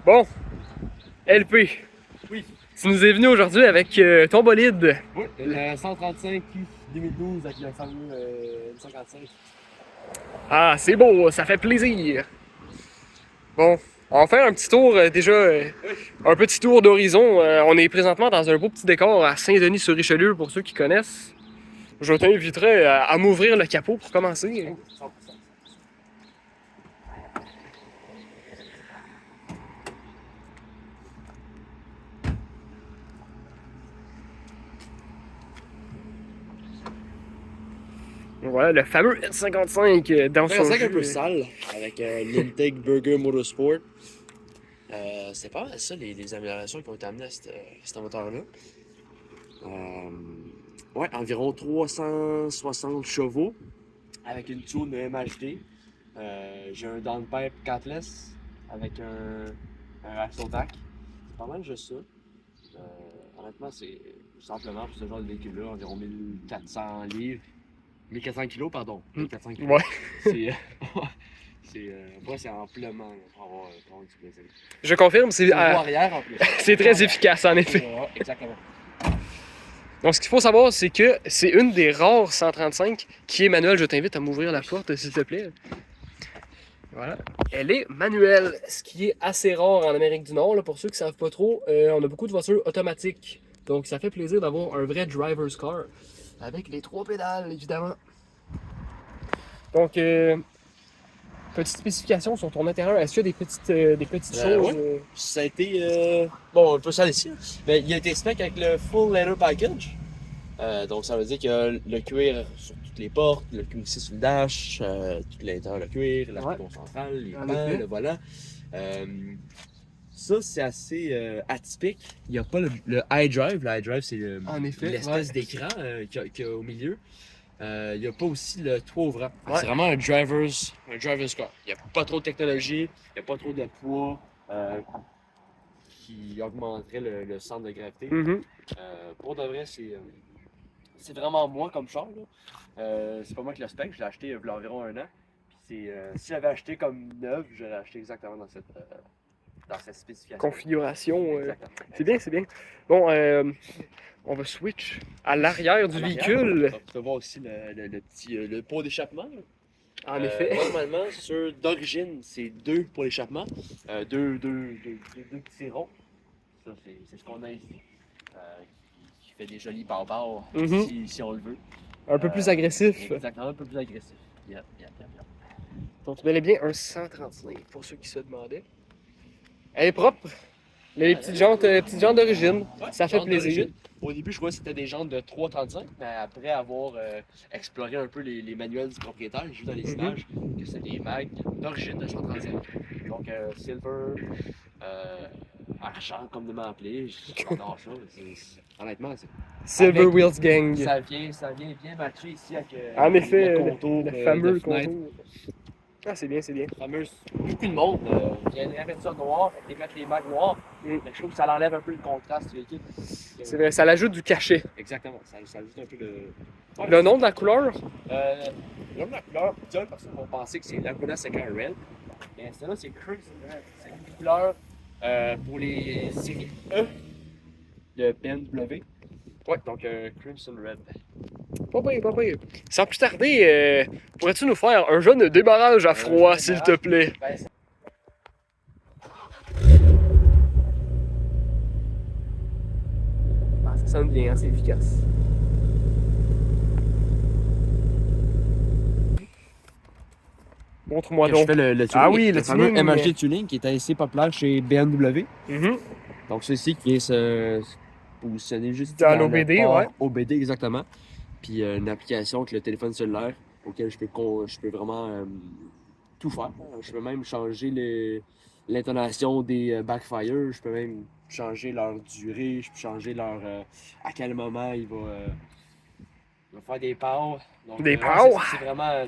Bon, LP, Oui. tu nous es venu aujourd'hui avec ton bolide. Oui, le 135 2012 avec le fameux 155. Ah, c'est beau, ça fait plaisir. Bon, on va faire un petit tour un petit tour d'horizon. On est présentement dans un beau petit décor à Saint-Denis-sur-Richelieu pour ceux qui connaissent. Je t'inviterai à m'ouvrir le capot pour commencer. 100%. Voilà, le fameux N55 dans son C'est un jus. peu sale avec l'Intake Burger Motorsport. C'est pas mal ça, les améliorations qui ont été amenées à ce moteur-là. Ouais, environ 360 chevaux avec une tune MHD. J'ai un downpipe cutlass avec un Axotac. C'est pas mal juste ça. Honnêtement, c'est simplement pour ce genre de véhicule-là, environ 1400 livres. 1400 kilos, pardon. 1400 kilos. Ouais. C'est amplement pour avoir du plaisir. Je confirme, c'est Au arrière en plus. c'est très efficace en effet. Ouais, exactement. Donc, ce qu'il faut savoir, c'est que c'est une des rares 135 qui est manuelle. Je t'invite à m'ouvrir la porte, s'il te plaît. Voilà. Elle est manuelle, ce qui est assez rare en Amérique du Nord. Là, pour ceux qui ne savent pas trop, on a beaucoup de voitures automatiques. Donc, ça fait plaisir d'avoir un vrai driver's car. Avec les 3 pédales, évidemment. Donc, petite spécification sur ton intérieur. Est-ce qu'il y a des petites choses? Ouais. Ça a été. Bon, on peut ça ici. Mais il a été spec avec le full leather package. Donc ça veut dire que le cuir sur toutes les portes, le cuir ici sur le dash, tout l'intérieur le cuir, la bouton centrale, les pans, le volant. Ça, c'est assez atypique. Il n'y a pas le iDrive. Le iDrive, c'est l'espèce d'écran qu'il y a au milieu. Il n'y a pas aussi le toit ouvrant. Ouais. C'est vraiment un driver's car. Il n'y a pas trop de technologie, il n'y a pas trop de poids qui augmenterait le centre de gravité. Pour de vrai, c'est vraiment moi comme char. C'est pas moi qui l'ai spec, je l'ai acheté il y a environ 1 an. Puis si j'avais acheté comme neuf, je l'ai acheté exactement dans cette spécification. Configuration. C'est bien, c'est bien. Bon, on va switch à l'arrière du véhicule. Tu peux voir aussi le pot d'échappement. En effet. Normalement, d'origine, c'est 2 pots d'échappement. Deux petits ronds. Ça, c'est ce qu'on a ici. Qui fait des jolis barbares si on le veut. Un peu plus agressif. Exactement, un peu plus agressif. Yep. Donc, bel et bien un 135 pour ceux qui se demandaient. Elle est propre. Les petites jantes d'origine. Ouais, ça fait plaisir. Au début, je croyais que c'était des jantes de 3,35, mais après avoir exploré un peu les manuels du propriétaire, j'ai vu dans les images que c'est des mags d'origine de 135. Donc, silver, argent, comme de m'appeler, j'adore ça. Honnêtement, Silver Wheels Gang. Ça vient bien matcher ici avec en effet, le contour, le fameux contour. Ah, c'est bien, c'est bien. Beaucoup de monde vient mettre ça noir, et mettre les mags noirs. Mais je trouve que ça enlève un peu le contraste de l'équipe. C'est vrai, ça l'ajoute du cachet. Exactement, ça ajoute un peu le nom de la couleur? Le nom de la couleur, plusieurs personnes vont penser que c'est Laguna Seca Red. Mais celle-là, c'est Crimson Red. C'est une couleur pour les séries E de BMW. Ouais, donc Crimson Red. Pas pire. Sans plus tarder, pourrais-tu nous faire un jeune démarrage à froid, s'il te plaît? Ça sonne bien, c'est efficace. Montre-moi donc. Je fais le tuning. Ah oui, le fameux tuning. MHD Tuning qui est assez populaire chez BMW. Donc celui-ci qui vient se positionner juste dans l'OBD, ouais. OBD, exactement. Puis une application avec le téléphone cellulaire auquel je peux vraiment tout faire. Je peux même changer l'intonation des backfires. Je peux même changer leur durée. Je peux changer à quel moment il va faire des pows. Donc, des pows? C'est vraiment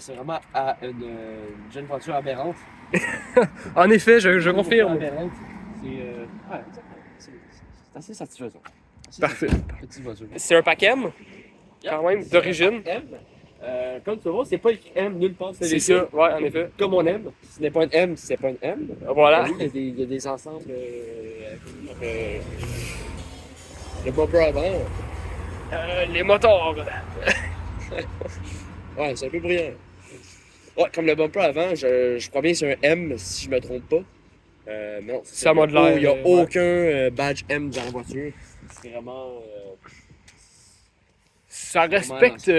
une jeune voiture aberrante. En effet, je confirme. C'est assez satisfaisant. Parfait. C'est un pack M, quand même, d'origine. Comme tu vois, c'est pas écrit M nulle part. C'est ça, ouais, en effet. Comme on aime. Ce n'est pas un M, c'est pas un M. Voilà. Oui, il y a des ensembles. Le bumper avant. Les moteurs. Ouais, c'est un peu brillant. Ouais, comme le bumper avant, je crois bien que c'est un M si je me trompe pas. Non, Ça m'a de l'air. Il n'y a ouais. aucun badge M dans la voiture. C'est vraiment. Ça respecte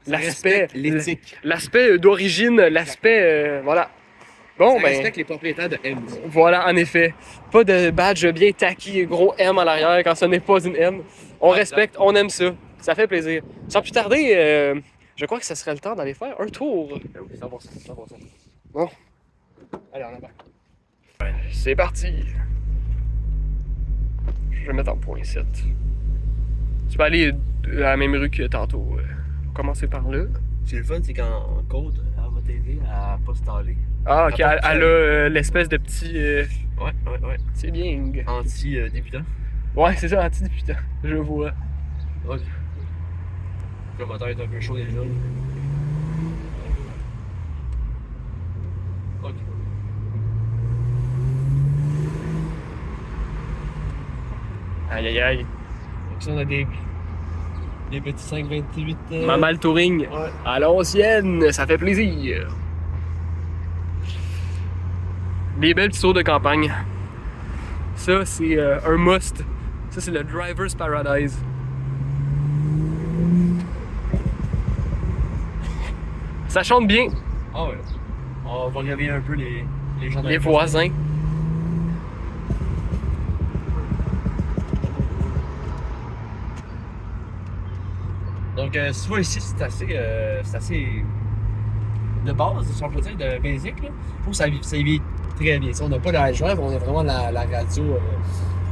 l'aspect. l'éthique. L'aspect d'origine, l'aspect. Voilà. Bon, Ça ben. respecte les propriétaires de M. Voilà, en effet. Pas de badge bien tacky, gros M à l'arrière quand ce n'est pas une M. On respecte, on aime ça. Ça fait plaisir. Sans plus tarder, je crois que ça serait le temps d'aller faire un tour. Oui, 100%, 100%. Bon. Allez, on embarque. C'est parti. Je vais mettre en point 7. Tu peux aller à la même rue que tantôt. On va commencer par là. C'est le fun, c'est qu'en code, elle va t'aider à pas se taler. Ah, ok, Ah, elle a l'espèce de petit. Ouais. C'est bien. Anti-débutant. Ouais, c'est ça, anti-débutant. Je vois. Ok. Le moteur est un peu chaud déjà. Ok. Aïe aïe aïe. Donc ça, on a des petits 528. Maman le touring. Ouais. À l'ancienne, ça fait plaisir. Des belles petits tours de campagne. Ça, c'est un must. Ça, c'est le Driver's Paradise. Ça chante bien. Ah ouais. On va regarder un peu les gens dans Les voisins. Donc, si tu vois ici, c'est assez de base, si on peut dire, de basic. Là. Je trouve que ça vit très bien. Si on n'a pas la drive, on a vraiment la radio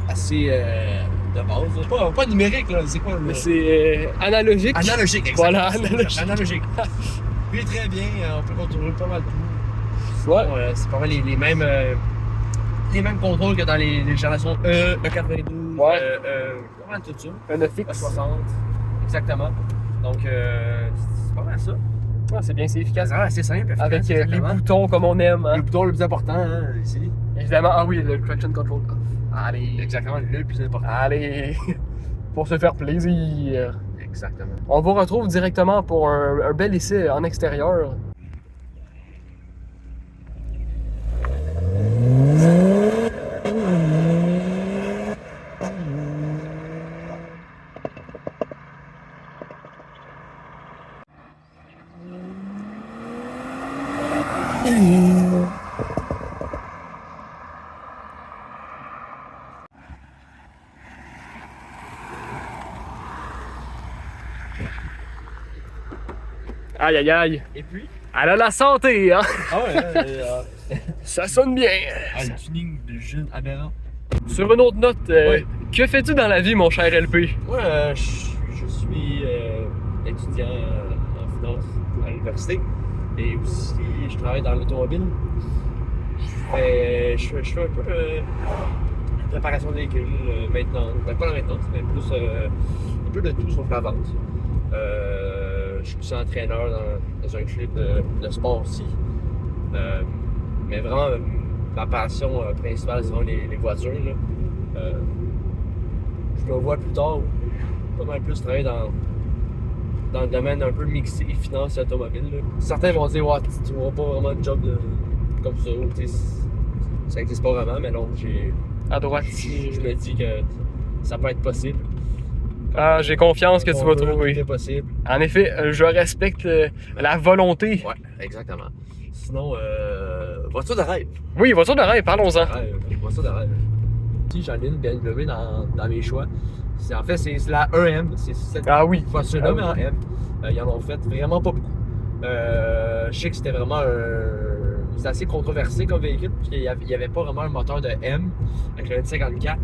assez de base. Là. Pas numérique, là. C'est quoi? Mais c'est analogique. Analogique, exact. Voilà, analogique. Analogique. Puis très bien, on peut contrôler pas mal tout. Ouais. Bon, c'est pas mal les mêmes contrôles que dans les générations E92, Ouais. pas mal tout ça. Un fixe. 60, exactement. Donc, c'est pas mal ça. Ouais, c'est bien, c'est efficace. C'est assez simple. efficace, Avec les exactement. boutons comme on aime. Hein. Le bouton le plus important, hein, ici. Évidemment, ah oui, le traction control. Allez. Exactement, le plus important. Allez. Pour se faire plaisir. Exactement. On vous retrouve directement pour un bel essai en extérieur. Aïe aïe aïe. Et puis? Elle a la santé, hein? Ah ouais, Ça sonne bien. le tuning de jeune aberrant. Sur une autre note, Ouais. que fais-tu dans la vie, mon cher LP? Moi, je suis étudiant en finance à l'université et aussi je travaille dans l'automobile. Je fais un peu de préparation de véhicules, maintenance, ben, pas la maintenance, mais plus un peu de tout sauf la vente. Je suis aussi entraîneur dans un club de sport aussi. Mais vraiment, ma passion principale, c'est vraiment les voitures. Là. Je me vois plus tard pas mal plus travailler dans le domaine un peu mixé, finance et automobile. Là. Certains vont dire, ouais, tu n'auras pas vraiment de job comme ça. Ça n'existe pas vraiment, mais non, À droite. je me dis que ça peut être possible. Ah, j'ai confiance que tu vas Tout trouver. est possible. En effet, je respecte la volonté. Ouais, exactement. Sinon, voiture de rêve. Oui, voiture de rêve, parlons-en. Voiture de rêve. Si j'en ai une BMW dans mes choix, c'est la 1M. C'est cette Ah oui. voiture-là, Ah mais en M. Ils en ont fait vraiment pas beaucoup. Je sais que c'était vraiment c'était assez controversé comme véhicule, parce qu'il n'y avait pas vraiment un moteur de M avec le N54.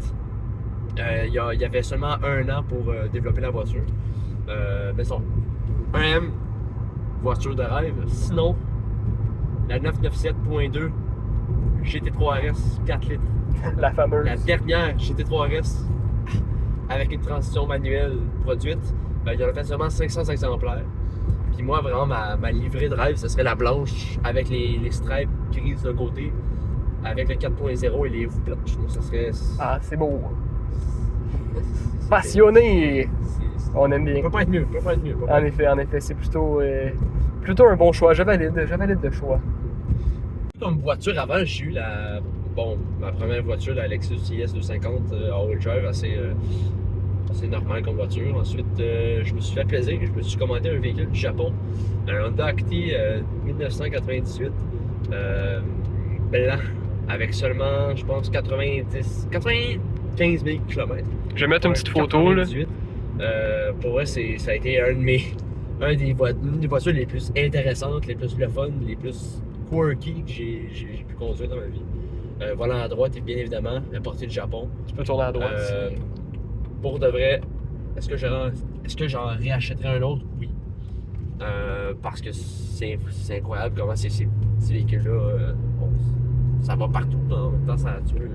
Il y avait seulement 1 an pour développer la voiture. Mais son 1M, voiture de rêve. Sinon, la 997.2 GT3 RS 4 litres. La fameuse. La dernière GT3 RS avec une transition manuelle produite, il y en a fait seulement 500 exemplaires. Puis moi, vraiment, ma livrée de rêve, ce serait la blanche avec les stripes grises d'un côté, avec le 4.0 et les roues blanches. Donc, ça serait. Ah, c'est beau. Passionné! On aime bien. Ça peut pas être mieux. En effet, c'est plutôt un bon choix. Je valide le choix. Comme voiture, avant, j'ai eu ma première voiture, la Lexus IS 250 all-wheel drive, assez normal comme voiture. Ensuite, je me suis fait plaisir, je me suis commandé un véhicule du Japon, un Honda Acti 1998, blanc, avec seulement, je pense, 95 000 km. Je vais mettre une petite photo, là. Pour vrai, ça a été une des voitures les plus intéressantes, les plus le fun, les plus quirky que j'ai pu conduire dans ma vie. Volant à droite, et bien évidemment, la portée du Japon. Tu peux tourner à droite. Pour de vrai, est-ce que j'en réachèterais un autre? Oui. Parce que c'est incroyable comment ces véhicules-là, ça va partout. En même temps, tu peux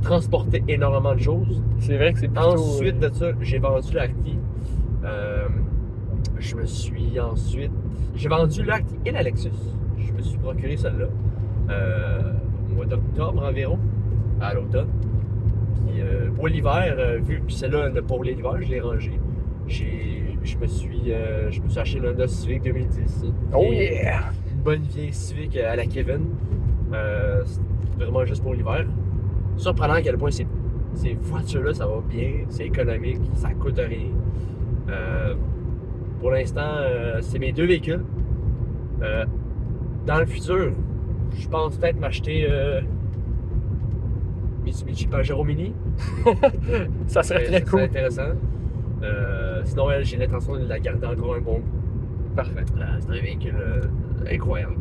transporter énormément de choses. C'est vrai que c'est plutôt... Ensuite de ça, j'ai vendu l'Acti. J'ai vendu l'Acti et la Lexus. Je me suis procuré celle-là au mois d'octobre environ, à l'automne. Puis pour l'hiver, vu que celle-là n'a pas roulé l'hiver, je l'ai rangée. Je me suis acheté une Honda Civic 2010. Oh yeah! Une bonne vieille Civic à la Kevin. Vraiment juste pour l'hiver. Surprenant à quel point ces voitures-là, ça va bien, c'est économique, ça coûte rien. Pour l'instant, c'est mes deux véhicules. Dans le futur, je pense peut-être m'acheter Mitsubishi Pajero Mini. Ça serait très cool. C'est intéressant. Sinon, j'ai l'intention de la garder encore un bon bout. Parfait. C'est un véhicule incroyable.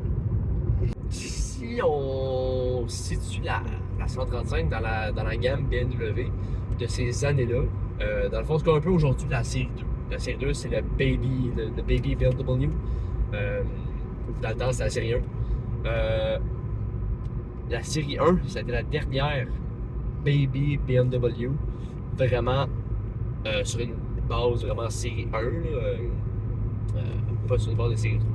Si on situe la 135 dans la gamme BMW de ces années-là, dans le fond, ce qu'on a un peu aujourd'hui, la série 2. La série 2, c'est le baby BMW. Dans le temps, c'est la série 1. La série 1, ça a été la dernière baby BMW, vraiment sur une base vraiment série 1, pas sur une base de série 3.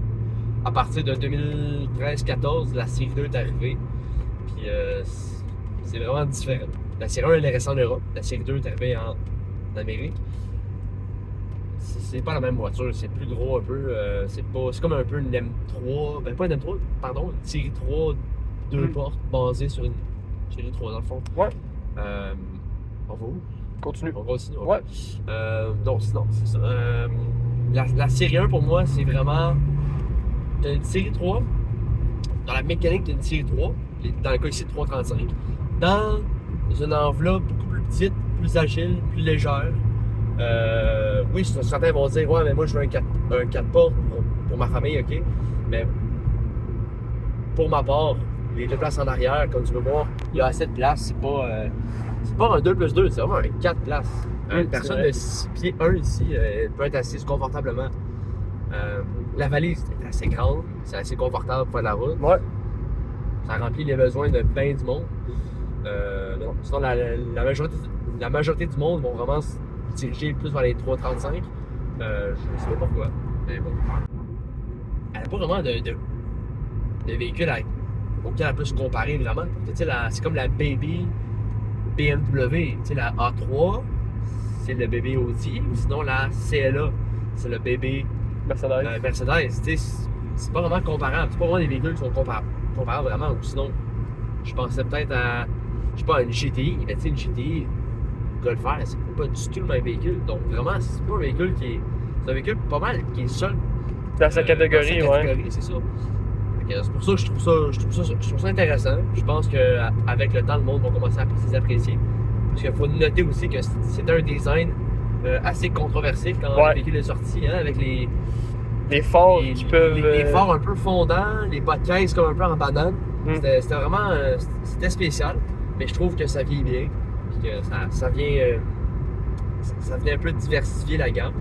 À partir de 2013-14, la série 2 est arrivée, puis c'est vraiment différent. La série 1 elle est restée en Europe, la série 2 est arrivée en Amérique. C'est pas la même voiture, c'est plus gros un peu, c'est comme un peu une M3, ben pas une M3, pardon, une série 3 deux portes basée sur une série 3 dans le fond. Ouais. On va où? Continue. On continue. Ouais. Donc sinon, c'est ça. La série 1 pour moi, c'est vraiment t'as une série 3, dans la mécanique d'une série 3, dans le cas ici de 335, dans une enveloppe beaucoup plus petite, plus agile, plus légère. Oui, certains vont dire, ouais, mais moi je veux un 4 portes pour ma famille, ok. Mais pour ma part, les deux places en arrière, comme tu peux voir, il y a assez de place. C'est pas un 2+2, c'est vraiment un 4 places. Une personne de 6 pieds 1 ici peut être assise confortablement. La valise est assez grande, c'est assez confortable pour faire la route. Ouais. Ça remplit les besoins de bien du monde. Sinon, la majorité du monde vont vraiment se diriger plus vers les 335. Je ne sais pas pourquoi. Mais bon. Elle n'a pas vraiment de véhicule auquel elle peut se comparer vraiment. C'est comme la baby BMW. La A3, c'est le bébé Audi. Ou sinon la CLA, c'est le bébé Mercedes. C'est pas vraiment comparable. C'est pas vraiment des véhicules qui sont comparables vraiment. Ou sinon, je pensais peut-être à, je sais pas, une GTI. Mais tu sais, une GTI Golf R, c'est pas du tout le même véhicule. Donc vraiment, c'est pas un véhicule c'est un véhicule pas mal qui est seul dans sa catégorie, ouais. C'est ça. C'est pour ça que je trouve ça intéressant. Je pense qu'avec le temps, le monde va commencer à apprécier. Parce qu'il faut noter aussi que c'est un design assez controversé quand le véhicule est sorti, hein, avec les phares qui peuvent... Les phares un peu fondants, les bas de caisse comme un peu en banane. C'était vraiment... c'était spécial, mais je trouve que ça vieillit bien. Puis que ça vient un peu diversifier la gamme.